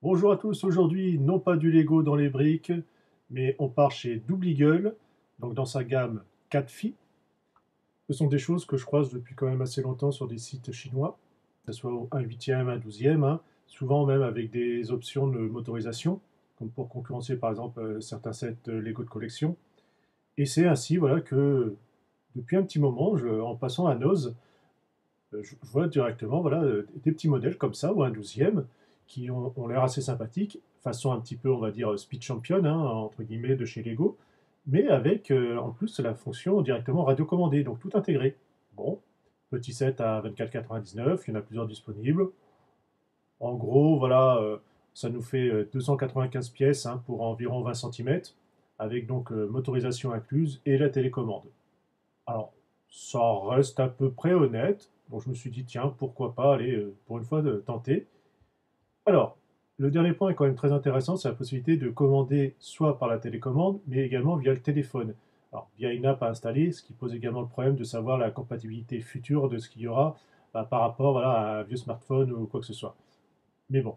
Bonjour à tous, aujourd'hui non pas du Lego dans les briques, mais on part chez Double Eagle, donc dans sa gamme 4 Phi. Ce sont des choses que je croise depuis quand même assez longtemps sur des sites chinois, que ce soit un huitième, un douzième, hein, souvent même avec des options de motorisation, comme pour concurrencer par exemple certains sets Lego de collection. Et c'est ainsi voilà, que depuis un petit moment, en passant à Noz, je vois directement voilà, des petits modèles comme ça, ou un douzième, qui ont l'air assez sympathiques, façon un petit peu, on va dire, Speed Champion, hein, entre guillemets, de chez Lego, mais avec en plus la fonction directement radiocommandée, donc tout intégré. Bon, petit set à 24,99, il y en a plusieurs disponibles. En gros, voilà, ça nous fait 295 pièces hein, pour environ 20 centimètres, avec donc motorisation incluse et la télécommande. Alors, ça reste à peu près honnête. Donc je me suis dit, tiens, pourquoi pas aller, pour une fois, de tenter. Alors, le dernier point est quand même très intéressant, c'est la possibilité de commander soit par la télécommande, mais également via le téléphone. Alors, via une app à installer, ce qui pose également le problème de savoir la compatibilité future de ce qu'il y aura par rapport voilà, à un vieux smartphone ou quoi que ce soit. Mais bon,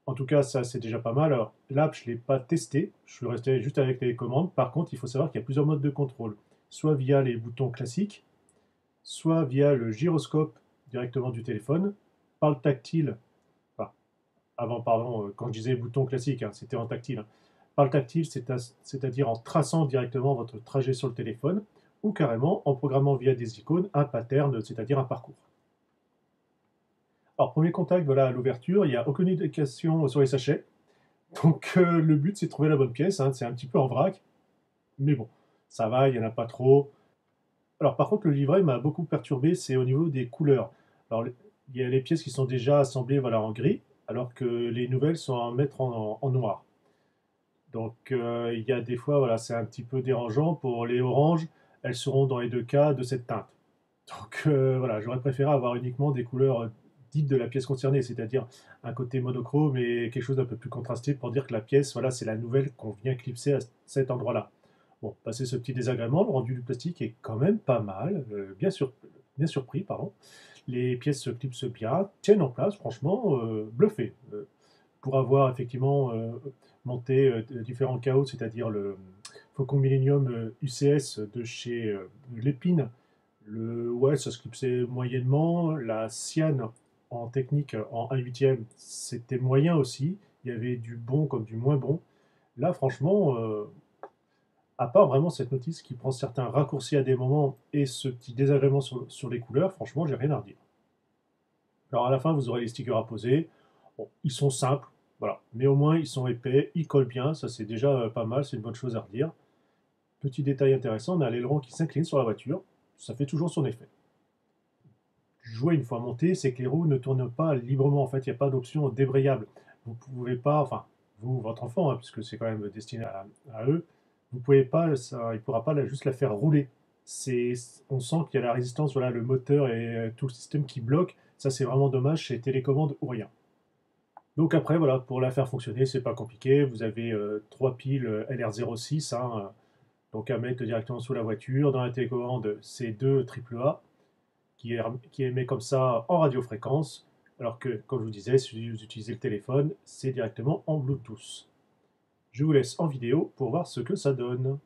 en tout cas, ça c'est déjà pas mal. Alors, l'app, je ne l'ai pas testé, je suis resté juste avec les commandes. Par contre, il faut savoir qu'il y a plusieurs modes de contrôle, soit via les boutons classiques, soit via le gyroscope directement du téléphone, par le tactile, enfin, avant, pardon, quand je disais bouton classique, hein, c'était en tactile, hein. Par le tactile, c'est-à-dire en traçant directement votre trajet sur le téléphone, ou carrément en programmant via des icônes un pattern, c'est-à-dire un parcours. Alors, premier contact, voilà, à l'ouverture, il n'y a aucune indication sur les sachets, donc le but c'est de trouver la bonne pièce, hein, c'est un petit peu en vrac, mais bon, ça va, il n'y en a pas trop. Alors par contre, le livret m'a beaucoup perturbé, c'est au niveau des couleurs. Alors il y a les pièces qui sont déjà assemblées voilà, en gris, alors que les nouvelles sont à mettre en noir. Donc il y a des fois, voilà, c'est un petit peu dérangeant. Pour les oranges, elles seront dans les deux cas de cette teinte. Donc voilà, j'aurais préféré avoir uniquement des couleurs dites de la pièce concernée, c'est-à-dire un côté monochrome et quelque chose d'un peu plus contrasté pour dire que la pièce, voilà, c'est la nouvelle qu'on vient clipser à cet endroit-là. Bon, passé ce petit désagrément, le rendu du plastique est quand même pas mal, bien surpris, pardon. Les pièces se clipsent bien, tiennent en place, franchement, bluffé. Pour avoir effectivement monté différents chaos, c'est-à-dire le Faucon Millennium UCS de chez Lépine, ouais, ça se clipsait moyennement. La Cyan en technique en 1/8, c'était moyen aussi. Il y avait du bon comme du moins bon. Là, franchement, à part vraiment cette notice qui prend certains raccourcis à des moments et ce petit désagrément sur les couleurs, franchement, j'ai rien à redire. Alors à la fin, vous aurez les stickers à poser. Bon, ils sont simples, voilà. Mais au moins, ils sont épais, ils collent bien. Ça, c'est déjà pas mal, c'est une bonne chose à redire. Petit détail intéressant, on a l'aileron qui s'incline sur la voiture. Ça fait toujours son effet. Jouer une fois monté, c'est que les roues ne tournent pas librement. En fait, il n'y a pas d'option débrayable. Vous pouvez pas, enfin, vous, votre enfant, hein, puisque c'est quand même destiné à eux, vous pouvez pas, ça, il pourra pas juste la faire rouler. C'est, on sent qu'il y a la résistance, voilà, le moteur et tout le système qui bloque. Ça, c'est vraiment dommage, c'est télécommande ou rien. Donc après, voilà, pour la faire fonctionner, c'est pas compliqué. Vous avez trois piles LR06, hein, donc à mettre directement sous la voiture. Dans la télécommande, c'est deux AAA qui émet comme ça en radiofréquence, alors que, comme je vous disais, si vous utilisez le téléphone, c'est directement en Bluetooth. Je vous laisse en vidéo pour voir ce que ça donne.